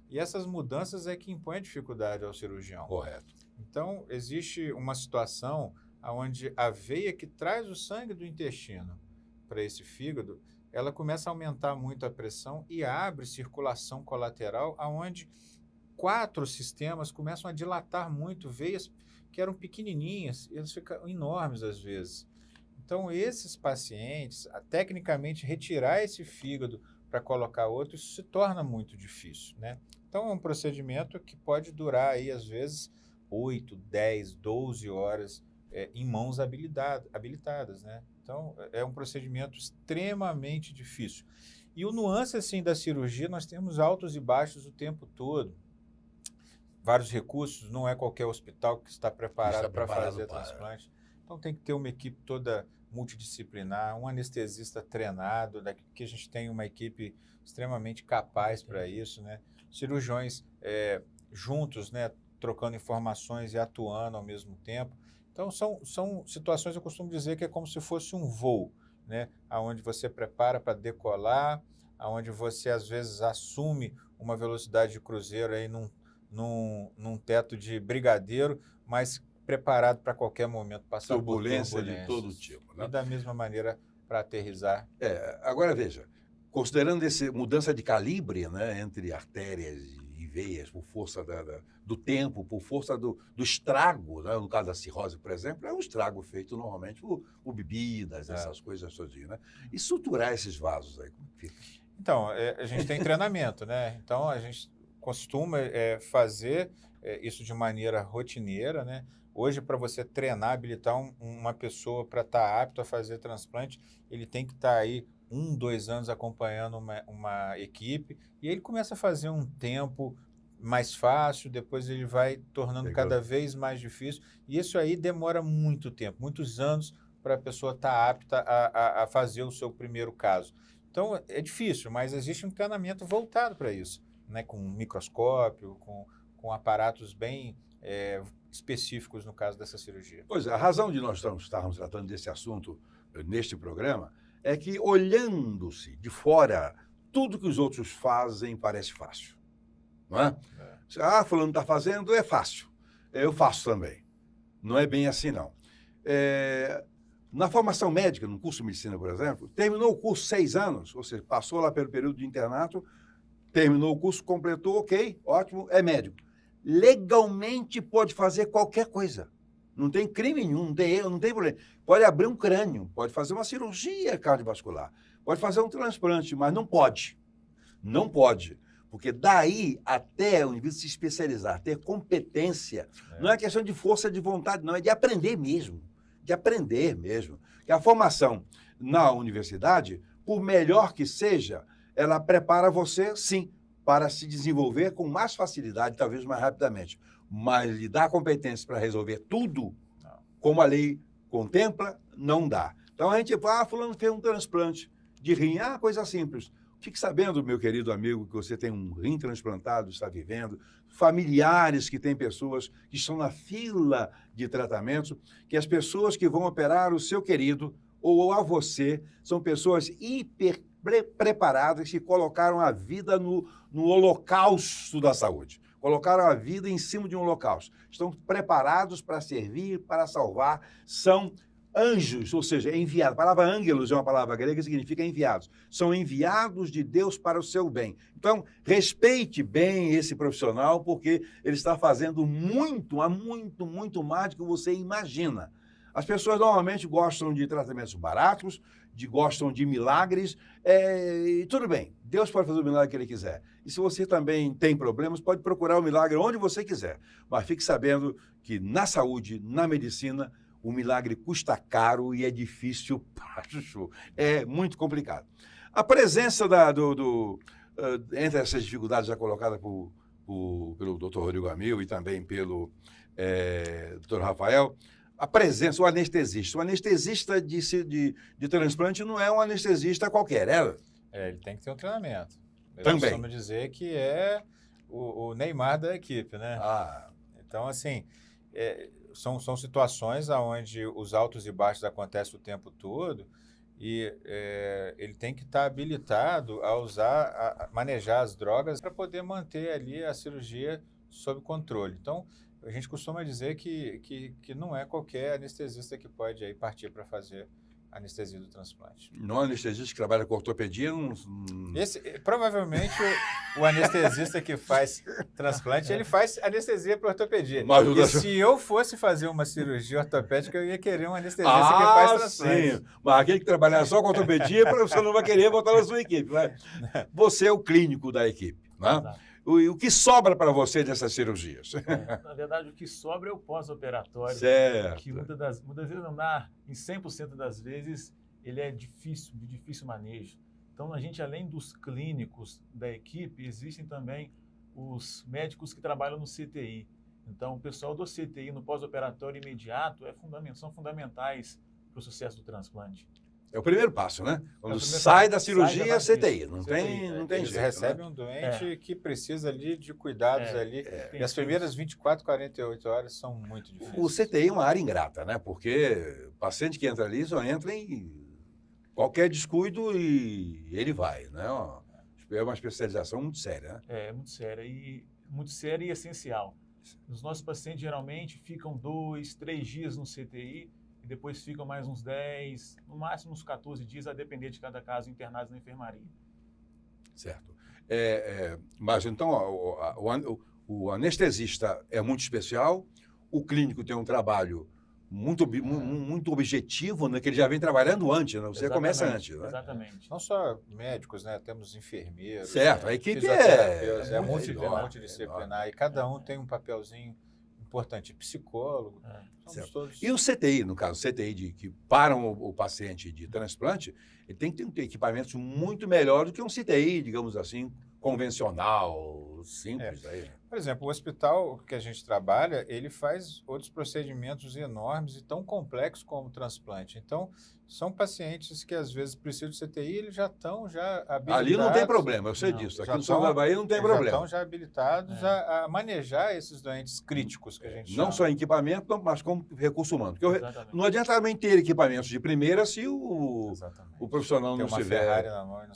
e essas mudanças é que impõem a dificuldade ao cirurgião. Correto. Então, existe uma situação onde a veia que traz o sangue do intestino para esse fígado, ela começa a aumentar muito a pressão e abre circulação colateral, onde 4 sistemas começam a dilatar muito, veias que eram pequenininhas, eles ficam enormes às vezes. Então, esses pacientes, tecnicamente, retirar esse fígado para colocar outro, isso se torna muito difícil, né? Então, é um procedimento que pode durar, aí, às vezes, 8, 10, 12 horas em mãos habilitadas, né? Então, é um procedimento extremamente difícil. E o nuance, assim, da cirurgia, nós temos altos e baixos o tempo todo. Vários recursos, não é qualquer hospital que está preparado para fazer transplante. Então tem que ter uma equipe toda multidisciplinar, um anestesista treinado, que a gente tem uma equipe extremamente capaz para isso, né? Cirurgiões juntos, né? Trocando informações e atuando ao mesmo tempo. Então são situações, eu costumo dizer que é como se fosse um voo, né? Onde você prepara para decolar, onde você às vezes assume uma velocidade de cruzeiro aí num teto de brigadeiro, mas preparado para qualquer momento passar turbulência de todo tipo, né? E da mesma maneira para aterrissar. Agora veja, considerando essa mudança de calibre, né, entre artérias e veias, por força do tempo, por força do estrago, né, no caso da cirrose, por exemplo, é um estrago feito normalmente por bebidas, essas coisas todinhas, né? E suturar esses vasos aí, como que fica? Então, a gente tem treinamento, né? Então, a gente costuma fazer isso de maneira rotineira, né? Hoje, para você treinar, habilitar uma pessoa para estar apto a fazer transplante, ele tem que estar aí 1, 2 anos acompanhando uma equipe, e ele começa a fazer um tempo mais fácil, depois ele vai tornando Legal. cada vez mais difícil, e isso aí demora muito tempo, muitos anos para a pessoa estar apta a fazer o seu primeiro caso. Então, é difícil, mas existe um treinamento voltado para isso, né? Com microscópio, com aparatos bem específicos no caso dessa cirurgia. Pois é, a razão de nós estarmos tratando desse assunto neste programa é que, olhando-se de fora, tudo que os outros fazem parece fácil, não é? Fulano está fazendo, é fácil. Eu faço também. Não é bem assim, não. Na formação médica, no curso de medicina, por exemplo, terminou o curso 6 anos, ou seja, passou lá pelo período de internato, terminou o curso, completou, ok, ótimo, é médico. Legalmente pode fazer qualquer coisa. Não tem crime nenhum, não tem problema. Pode abrir um crânio, pode fazer uma cirurgia cardiovascular, pode fazer um transplante, mas não pode. Não pode. Porque daí até o indivíduo se especializar, ter competência, não é questão de força de vontade, não, é de aprender mesmo. De aprender mesmo. Que a formação na universidade, por melhor que seja, ela prepara você, sim, para se desenvolver com mais facilidade, talvez mais rapidamente. Mas lhe dá competência para resolver tudo, como a lei contempla, não dá. Então a gente fala, fulano fez um transplante de rim, coisa simples. Fique sabendo, meu querido amigo, que você tem um rim transplantado, está vivendo, familiares que têm pessoas que estão na fila de tratamento, que as pessoas que vão operar o seu querido ou a você são pessoas hiper preparadas que colocaram a vida no holocausto da saúde. Colocaram a vida em cima de um holocausto. Estão preparados para servir, para salvar, são anjos, ou seja, enviados. A palavra ângelos é uma palavra grega que significa enviados. São enviados de Deus para o seu bem. Então, respeite bem esse profissional, porque ele está fazendo muito mais do que você imagina. As pessoas normalmente gostam de tratamentos baratos, gostam de milagres, e tudo bem, Deus pode fazer o milagre que Ele quiser. E se você também tem problemas, pode procurar o milagre onde você quiser. Mas fique sabendo que na saúde, na medicina, o milagre custa caro e é difícil para chuchu. É muito complicado. A presença entre essas dificuldades já colocadas pelo Dr. Rodrigo Amil e também pelo Dr. Rafael, a presença, o anestesista. O anestesista de transplante não é um anestesista qualquer, ele tem que ter um treinamento. Eu Também. costumo dizer que é o Neymar da equipe, né? Então, assim, são situações onde os altos e baixos acontecem o tempo todo e ele tem que estar habilitado a manejar as drogas para poder manter ali a cirurgia sob controle. Então, a gente costuma dizer que não é qualquer anestesista que pode aí partir para fazer anestesia do transplante. Não é anestesista que trabalha com ortopedia, Provavelmente o anestesista que faz transplante, ele faz anestesia para ortopedia. Mas E se eu fosse fazer uma cirurgia ortopédica, eu ia querer um anestesista que faz transplante. Sim. Mas aquele que trabalhar só com ortopedia, você não vai querer botar na sua equipe. Né? Você é o clínico da equipe. Né? O que sobra para você dessas cirurgias? Na verdade, o que sobra é o pós-operatório. Certo. Que muitas vezes não em 100% das vezes, ele é de difícil manejo. Então, a gente, além dos clínicos da equipe, existem também os médicos que trabalham no CTI. Então, o pessoal do CTI no pós-operatório imediato são fundamentais para o sucesso do transplante. É o primeiro passo, né? Quando sai da cirurgia, CTI. Não tem Eles jeito. Recebem um doente que precisa ali de cuidados ali. E as primeiras 24, 48 horas são muito difíceis. O CTI é uma área ingrata, né? Porque o paciente que entra ali só entra em qualquer descuido e ele vai, né? É uma especialização muito séria, né? Muito séria e essencial. Os nossos pacientes geralmente ficam 2, 3 dias no CTI e depois ficam mais uns 10, no máximo uns 14 dias, a depender de cada caso, internados na enfermaria. Certo. Mas então o anestesista é muito especial, o clínico tem um trabalho muito objetivo, né, que ele já vem trabalhando antes, né? Você começa antes. Né? Exatamente. Não só médicos, né? Temos enfermeiros. Certo, né? a equipe fisioterapeutas, é multidisciplinar, e cada um tem um papelzinho importante. Psicólogo, somos Certo. todos... E o CTI, no caso, o CTI que param o paciente de transplante, ele tem que ter equipamentos muito melhor do que um CTI, digamos assim, convencional, simples. Aí. Por exemplo, o hospital que a gente trabalha, ele faz outros procedimentos enormes e tão complexos como o transplante. Então, são pacientes que às vezes precisam de CTI, eles já estão habilitados. Ali não tem problema, eu sei disso. Aqui no São da Bahia não tem problema. Já estão já habilitados a manejar esses doentes críticos que a gente chama. Não só em equipamento, mas como recurso humano. Porque não adianta também ter equipamentos de primeira se o profissional não estiver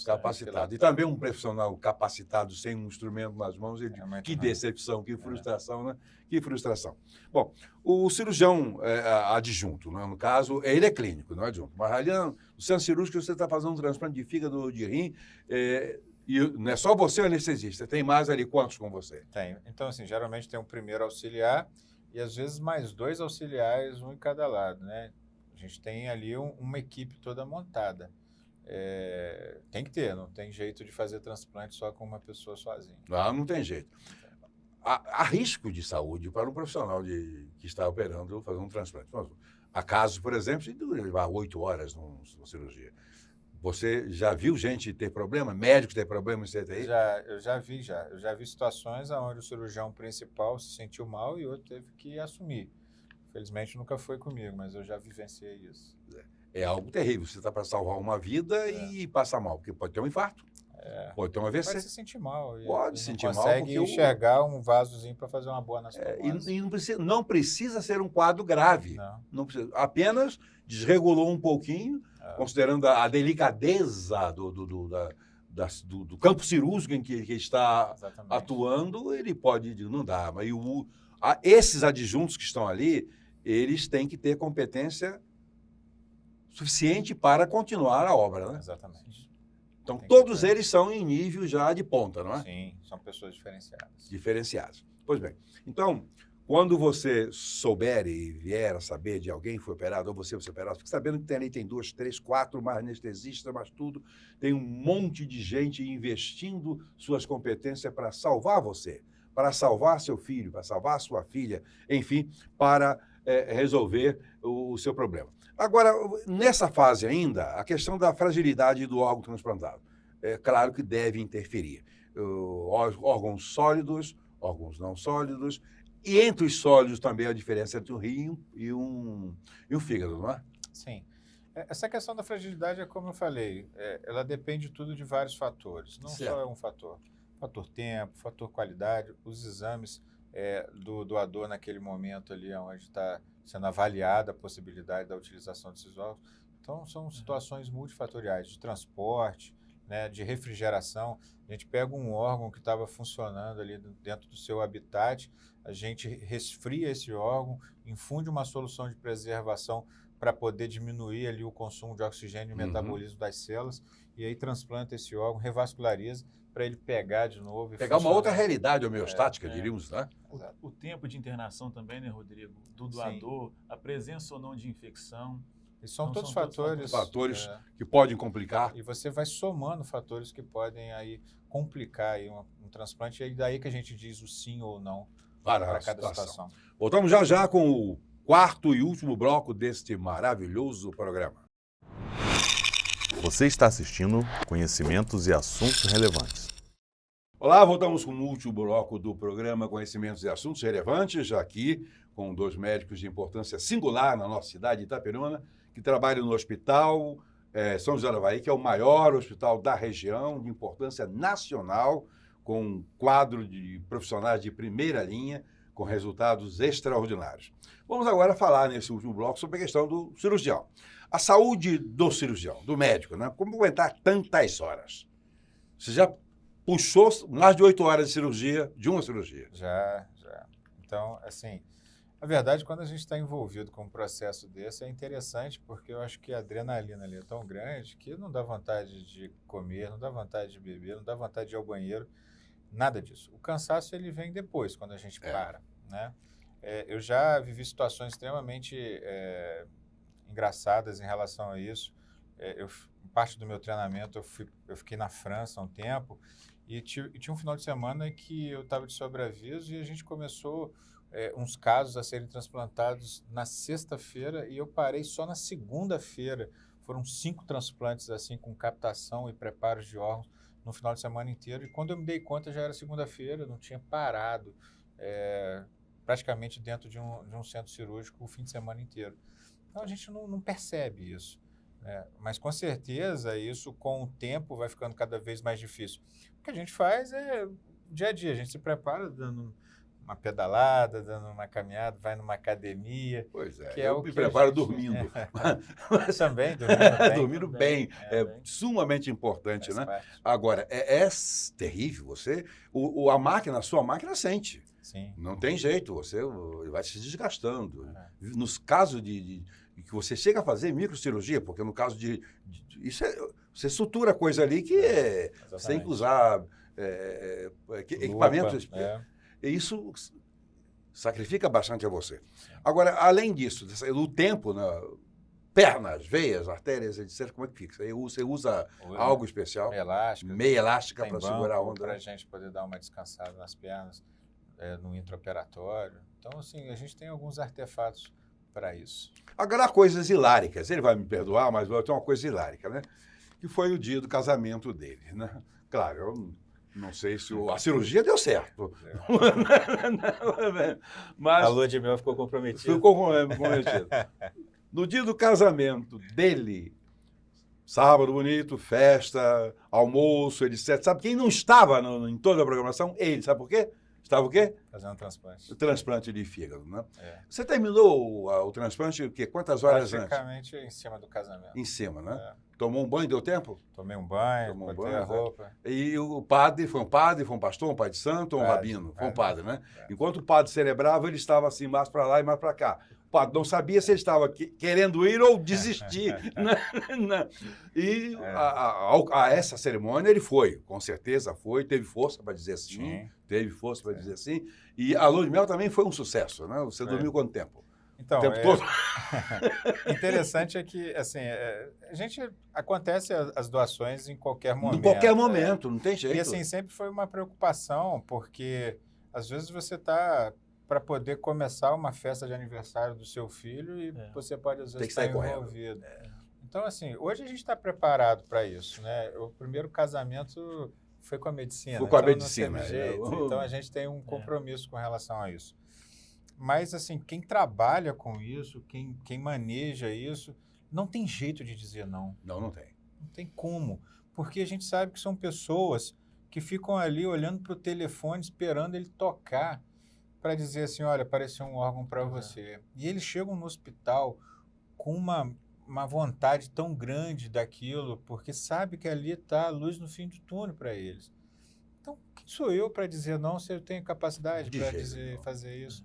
capacitado. E também um profissional capacitado sem um instrumento nas mãos, que decepção, que frustração, né? Que frustração. Bom, o cirurgião adjunto, né? No caso, ele é clínico, não é adjunto. Mas ali no centro cirúrgico você está fazendo um transplante de fígado, de rim, e não é só você o anestesista, tem mais ali quantos com você? Tem. Então, assim, geralmente tem um primeiro auxiliar e às vezes mais 2 auxiliares, um em cada lado, né? A gente tem ali uma equipe toda montada. Tem que ter, não tem jeito de fazer transplante só com uma pessoa sozinha. Não tem jeito. Há risco de saúde para um profissional que está operando, fazendo um transplante. Há casos, por exemplo, de levar 8 horas numa cirurgia. Você já viu gente ter problema? Médicos ter problema em CTI? Eu já vi situações onde o cirurgião principal se sentiu mal e o outro teve que assumir. Felizmente nunca foi comigo, mas eu já vivenciei isso. É algo terrível. Você está para salvar uma vida e passa mal, porque pode ter um infarto, pode ter um AVC. Pode se sentir mal. Pode se sentir mal. Consegue enxergar um vasozinho para fazer uma boa anastomosi. E não precisa ser um quadro grave. Não precisa. Apenas desregulou um pouquinho, considerando a delicadeza do campo cirúrgico em que está atuando, ele pode não dar. Mas esses adjuntos que estão ali, eles têm que ter competência suficiente para continuar a obra, né? Exatamente. Então, todos eles são em nível já de ponta, não é? Sim, são pessoas diferenciadas. Diferenciadas. Pois bem, então, quando você souber e vier a saber de alguém que foi operado, ou você vai ser operado, fique sabendo que ali tem 2, 3, 4, mais anestesistas, mais tudo, tem um monte de gente investindo suas competências para salvar você, para salvar seu filho, para salvar sua filha, enfim, para resolver o seu problema. Agora, nessa fase ainda, a questão da fragilidade do órgão transplantado. É claro que deve interferir. Órgãos sólidos, órgãos não sólidos, e entre os sólidos também a diferença entre um rim e um fígado, não é? Sim. Essa questão da fragilidade é como eu falei, ela depende tudo de vários fatores, não só é um fator. Fator tempo, fator qualidade, os exames do doador naquele momento ali onde está sendo avaliada a possibilidade da utilização desses órgãos. Então, são situações multifatoriais, de transporte, né, de refrigeração. A gente pega um órgão que estava funcionando ali dentro do seu habitat, a gente resfria esse órgão, infunde uma solução de preservação para poder diminuir ali o consumo de oxigênio e metabolismo das células, e aí transplanta esse órgão, revasculariza para ele pegar de novo. E pegar uma outra realidade homeostática, diríamos, né? O tempo de internação também, né, Rodrigo? Do doador, a presença ou não de infecção. E são todos fatores que podem complicar. E você vai somando fatores que podem aí complicar aí um transplante, e é daí que a gente diz o sim ou não para cada situação. Voltamos já com o quarto e último bloco deste maravilhoso programa. Você está assistindo Conhecimentos e Assuntos Relevantes. Olá, voltamos com o último bloco do programa Conhecimentos e Assuntos Relevantes, já aqui com 2 médicos de importância singular na nossa cidade de Itaperuna, que trabalham no Hospital São José da Bahia, que é o maior hospital da região, de importância nacional, com um quadro de profissionais de primeira linha, com resultados extraordinários. Vamos agora falar, nesse último bloco, sobre a questão do cirurgião. A saúde do cirurgião, do médico, né? Como aguentar tantas horas? Você já puxou mais de 8 horas de cirurgia, de uma cirurgia? Já. Então, assim, Na verdade, quando a gente está envolvido com um processo desse, é interessante porque eu acho que a adrenalina ali é tão grande que não dá vontade de comer, não dá vontade de beber, não dá vontade de ir ao banheiro, nada disso. O cansaço ele vem depois, quando a gente para, né? Eu já vivi situações extremamente engraçadas em relação a isso. Parte do meu treinamento, eu fiquei na França há um tempo e tinha um final de semana que eu estava de sobreaviso e a gente começou uns casos a serem transplantados na sexta-feira e eu parei só na segunda-feira. Foram 5 transplantes assim com captação e preparos de órgãos no final de semana inteiro. E quando eu me dei conta já era segunda-feira, eu não tinha parado praticamente dentro de um centro cirúrgico o fim de semana inteiro. Então a gente não percebe isso. Mas com certeza isso com o tempo vai ficando cada vez mais difícil. O que a gente faz é dia a dia, a gente se prepara dando uma pedalada, dando uma caminhada, vai numa academia. Pois é, que eu o me que preparo a gente- dormindo. Também, dormindo bem. Dormindo bem, é Também. sumamente importante, Faz né? parte. Agora, é terrível, a sua máquina sente. Sim. Não tem jeito, você vai se desgastando. É. Nos casos de que você chega a fazer microcirurgia, porque no caso você sutura coisa ali que você tem que usar equipamentos. Lupa, E isso sacrifica bastante a você. Agora, além disso, o tempo, né, pernas, veias, artérias, etc., como é que fica? Você usa algo especial? Elástica. Meia elástica Tem para segurar a banco onda? para a Né? gente poder dar uma descansada nas pernas no intraoperatório. Então, assim, a gente tem alguns artefatos para isso. Agora, há coisas hiláricas. Ele vai me perdoar, mas vai ter uma coisa hilárica, né? Que foi o dia do casamento dele, né? Claro, eu não sei se a cirurgia deu certo. Mas A lua de mel ficou comprometida. ficou comprometido. No dia do casamento dele, sábado bonito, festa, almoço, etc. Sabe quem não estava em toda a programação? Ele. Sabe por quê? Estava o quê? Fazendo transplante. O transplante de fígado, né? É. Você terminou o transplante o quê? Quantas horas antes? Praticamente em cima do casamento. Em cima, né? É. Tomou um banho, deu tempo? Tomei um banho, Tomou um botei banho, a roupa. E o padre, foi um pastor, um pai de santo ou um Padre, rabino? Foi um padre, né? É. Enquanto o padre celebrava, ele estava assim, mais para lá e mais para cá. O padre não sabia se ele estava querendo ir ou desistir. Né? E a essa cerimônia ele foi, com certeza foi, teve força para dizer assim, Sim. teve força para dizer assim. E a lua de mel também foi um sucesso, né? Você dormiu quanto tempo? Então, O tempo todo? interessante é que, assim, acontece as doações em qualquer momento. Em qualquer momento, não tem jeito. E, assim, sempre foi uma preocupação, porque, às vezes, você está para poder começar uma festa de aniversário do seu filho e você pode, às Tem vezes, que sair estar correndo. envolvido. Então, assim, hoje a gente está preparado para isso, né? O primeiro casamento foi com a medicina. Foi com a então medicina, Não teve é. jeito. Então, a gente tem um compromisso com relação a isso. Mas, assim, quem trabalha com isso, quem maneja isso, não tem jeito de dizer não. Não tem. Não tem como. Porque a gente sabe que são pessoas que ficam ali olhando para o telefone, esperando ele tocar para dizer assim, olha, apareceu um órgão para você. E eles chegam no hospital com uma vontade tão grande daquilo, porque sabe que ali está a luz no fim do túnel para eles. Então, quem sou eu para dizer não se eu tenho capacidade De para jeito nenhum. fazer isso?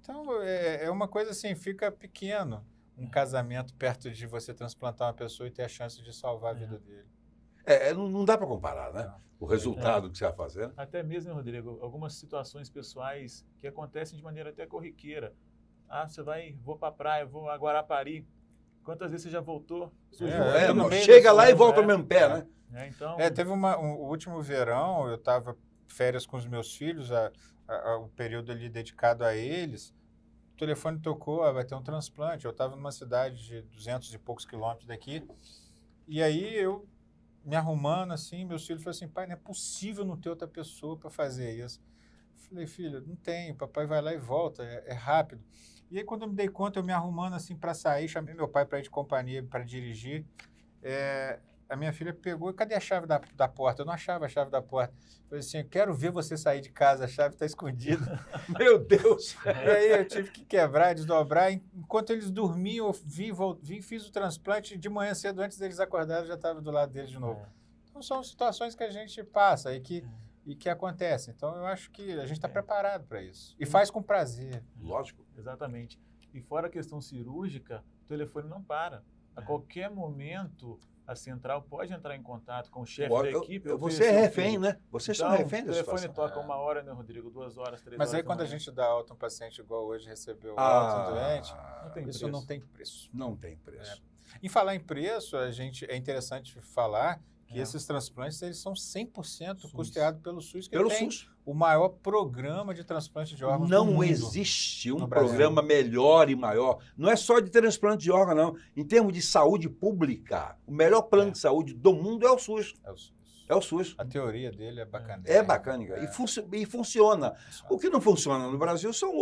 Então, é uma coisa assim, fica pequeno um casamento perto de você transplantar uma pessoa e ter a chance de salvar a vida dele. Não dá para comparar, né? Não. O resultado que você vai fazer. Até mesmo, Rodrigo, algumas situações pessoais que acontecem de maneira até corriqueira. Vou para a praia, vou a Guarapari. Quantas vezes você já voltou? Sujou? no meio Chega do lá e sono, volta né? ao mesmo pé, né? Então, Teve o último verão, eu estava férias com os meus filhos, o período ali dedicado a eles, o telefone tocou, vai ter um transplante. Eu estava numa cidade de 200 e poucos quilômetros daqui, e aí eu me arrumando assim, meus filhos falaram assim, pai, não é possível não ter outra pessoa para fazer isso. Eu falei, filho, não tem, o papai vai lá e volta, é rápido. E aí quando eu me dei conta, eu me arrumando assim para sair, chamei meu pai para ir de companhia, para dirigir, a minha filha pegou, cadê a chave da porta? Eu não achava a chave da porta. Eu falei assim, eu quero ver você sair de casa, a chave está escondida. Meu Deus! E aí eu tive que quebrar, desdobrar. Enquanto eles dormiam, eu vim, fiz o transplante de manhã cedo, antes deles acordarem, eu já estava do lado deles de novo. Então são situações que a gente passa e que e que acontecem. Então, eu acho que a gente está preparado para isso. E faz com prazer. Lógico. Exatamente. E fora a questão cirúrgica, o telefone não para. A qualquer momento, a central pode entrar em contato com o chefe da equipe. Você é refém, né? Vocês são refém o da telefone situação. toca 1 hora, né, Rodrigo? 2 horas, 3 horas. Mas aí, da quando a manhã. gente dá alta um paciente igual hoje recebeu alta um doente, Não tem isso preço. não tem preço. Não tem preço. Em falar em preço, é interessante falar que É. esses transplantes eles são 100% SUS. custeados pelo SUS, que Pelo tem SUS. o maior programa de transplante de órgãos do Não mundo. existe um no Brasil. programa melhor e maior. Não é só de transplante de órgão, não. Em termos de saúde pública, o melhor plano de saúde do mundo é o SUS. É o SUS. É o SUS. A teoria dele é bacana. É bacana. E funciona. O que não funciona no Brasil são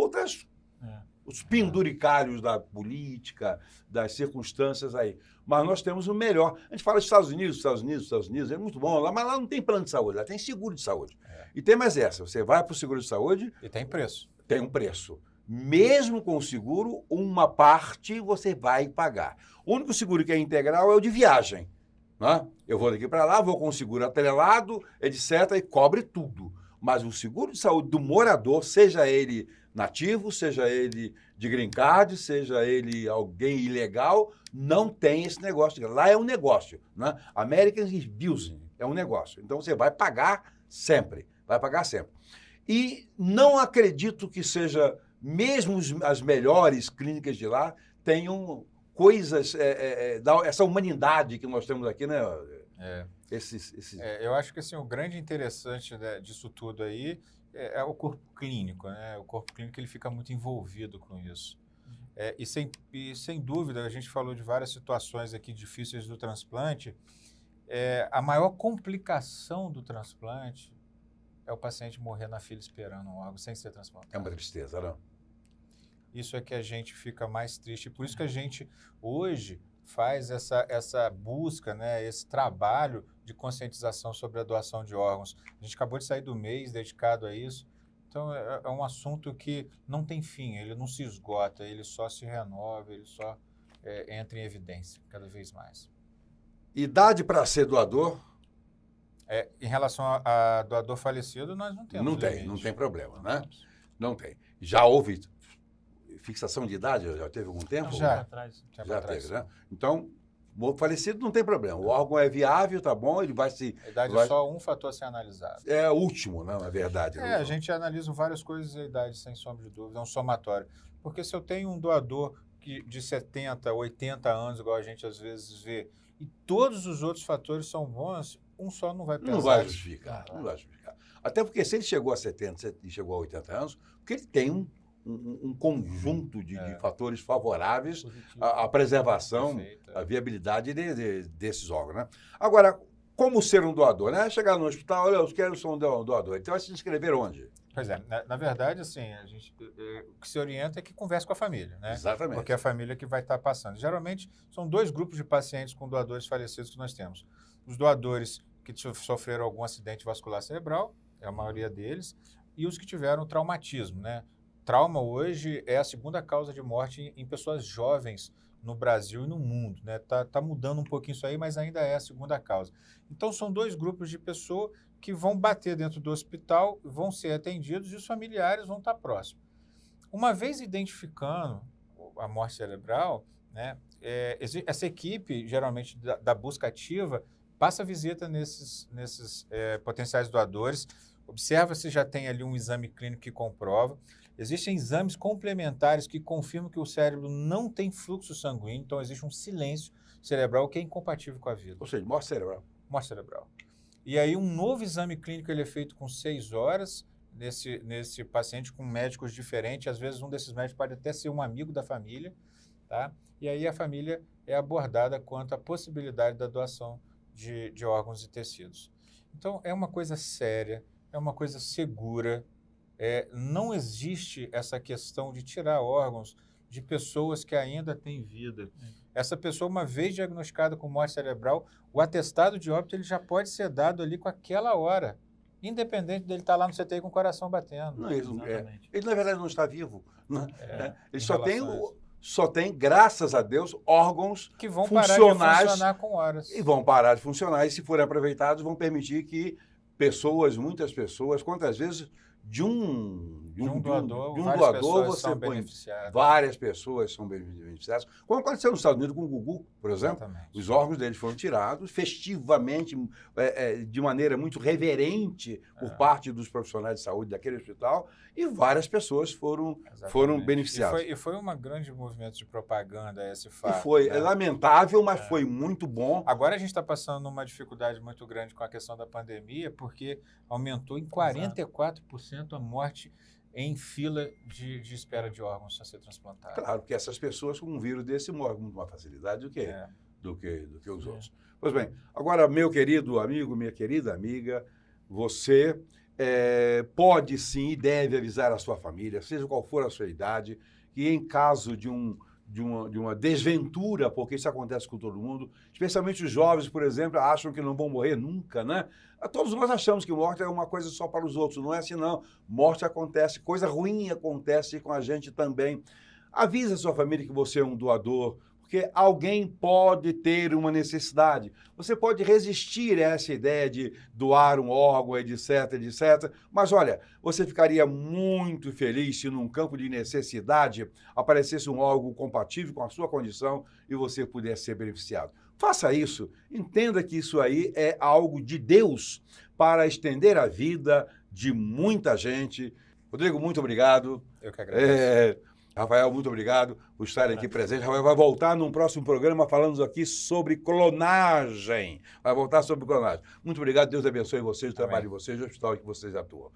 os penduricários da política, das circunstâncias aí. Mas nós temos o melhor. A gente fala dos Estados Unidos, é muito bom lá, mas lá não tem plano de saúde, lá tem seguro de saúde. E tem mais essa, você vai para o seguro de saúde, E tem preço. tem um preço. Mesmo com o seguro, uma parte você vai pagar. O único seguro que é integral é o de viagem. Né? Eu vou daqui para lá, vou com o seguro atrelado, etc., e cobre tudo. Mas o seguro de saúde do morador, seja ele nativo, seja ele de green card, seja ele alguém ilegal, não tem esse negócio. Lá é um negócio. Né? American is business, é um negócio. Então você vai pagar sempre. Vai pagar sempre. E não acredito que seja, mesmo as melhores clínicas de lá, tenham coisas, essa humanidade que nós temos aqui, né? Eu acho que assim, o grande interessante disso tudo aí é o corpo clínico, né? O corpo clínico ele fica muito envolvido com isso. E sem dúvida, a gente falou de várias situações aqui difíceis do transplante. A maior complicação do transplante é o paciente morrer na fila esperando um órgão sem ser transplantado. É uma tristeza, não? Isso é que a gente fica mais triste. Por isso que a gente hoje faz essa busca, né, esse trabalho de conscientização sobre a doação de órgãos. A gente acabou de sair do mês dedicado a isso. Então, é um assunto que não tem fim, ele não se esgota, ele só se renova, ele só entra em evidência cada vez mais. Idade para ser doador? Em relação a doador falecido, nós não temos limite. Não tem problema, né? Não tem. Já houve fixação de idade? Já teve algum tempo? Já. Já teve, né? Então, falecido não tem problema. O órgão é viável, tá bom, ele vai se... A idade é só um fator a ser analisado. É o último, né, na verdade. A gente analisa várias coisas a idade, sem sombra de dúvida, é um somatório. Porque se eu tenho um doador de 70, 80 anos, igual a gente às vezes vê, e todos os outros fatores são bons, um só não vai pesar. Não vai justificar, não vai justificar. Até porque se ele chegou a 70 e chegou a 80 anos, porque ele tem um conjunto de fatores favoráveis à preservação, à viabilidade desses órgãos, né? Agora, como ser um doador, né? Chegar no hospital, olha, eu quero ser um doador. Então, vai se inscrever onde? Pois é, na verdade, assim, o que se orienta é que converse com a família, né? Exatamente. Porque é a família que vai estar passando. Geralmente, são 2 grupos de pacientes com doadores falecidos que nós temos. Os doadores que sofreram algum acidente vascular cerebral, é a maioria deles, e os que tiveram traumatismo, né? Trauma hoje é a segunda causa de morte em pessoas jovens no Brasil e no mundo, né? Tá mudando um pouquinho isso aí, mas ainda é a segunda causa. Então, são 2 grupos de pessoas que vão bater dentro do hospital, vão ser atendidos e os familiares vão estar próximos. Uma vez identificando a morte cerebral, né, essa equipe, geralmente da busca ativa, passa a visita nesses potenciais doadores, observa se já tem ali um exame clínico que comprova. Existem exames complementares que confirmam que o cérebro não tem fluxo sanguíneo, então existe um silêncio cerebral que é incompatível com a vida. Ou seja, morte cerebral. Morte cerebral. E aí um novo exame clínico ele é feito com 6 horas nesse paciente com médicos diferentes. Às vezes um desses médicos pode até ser um amigo da família, tá? E aí a família é abordada quanto à possibilidade da doação de órgãos e tecidos. Então é uma coisa séria, é uma coisa segura. Não existe essa questão de tirar órgãos de pessoas que ainda têm vida. Essa pessoa, uma vez diagnosticada com morte cerebral, o atestado de óbito ele já pode ser dado ali com aquela hora, independente dele estar lá no CTI com o coração batendo. Não, ele, na verdade, não está vivo. Né? Ele só tem, graças a Deus, órgãos que vão funcionais parar de funcionar com horas. E vão parar de funcionar, e se forem aproveitados, vão permitir que pessoas, muitas pessoas, quantas vezes de um doador, várias doador pessoas você são põe beneficiadas. várias pessoas são beneficiadas. Como aconteceu nos Estados Unidos com o Gugu, por exemplo. Exatamente. Os órgãos deles foram tirados festivamente, de maneira muito reverente por parte dos profissionais de saúde daquele hospital, e várias pessoas foram Exatamente. beneficiadas. E foi um grande movimento de propaganda esse E fato. foi né? lamentável, mas foi muito bom. Agora a gente está passando uma dificuldade muito grande com a questão da pandemia, porque aumentou em 44% a morte em fila de espera de órgãos a ser transplantado. Claro que essas pessoas com um vírus desse morrem com muito mais facilidade do que os outros. Pois bem, agora, meu querido amigo, minha querida amiga, você pode sim e deve avisar a sua família, seja qual for a sua idade, que em caso de uma desventura, porque isso acontece com todo mundo, especialmente os jovens, por exemplo, acham que não vão morrer nunca, né? Todos nós achamos que morte é uma coisa só para os outros, não é assim não. Morte acontece, coisa ruim acontece com a gente também. Avisa a sua família que você é um doador, porque alguém pode ter uma necessidade. Você pode resistir a essa ideia de doar um órgão, etc, etc. Mas olha, você ficaria muito feliz se num campo de necessidade aparecesse um órgão compatível com a sua condição e você pudesse ser beneficiado. Faça isso. Entenda que isso aí é algo de Deus para estender a vida de muita gente. Rodrigo, muito obrigado. Eu que agradeço. Rafael, muito obrigado por estar aqui presente. Rafael vai voltar num próximo programa falando aqui sobre clonagem. Vai voltar sobre clonagem. Muito obrigado, Deus abençoe vocês, o trabalho de vocês, o hospital em que vocês atuam.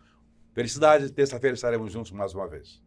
Felicidades, terça-feira estaremos juntos mais uma vez.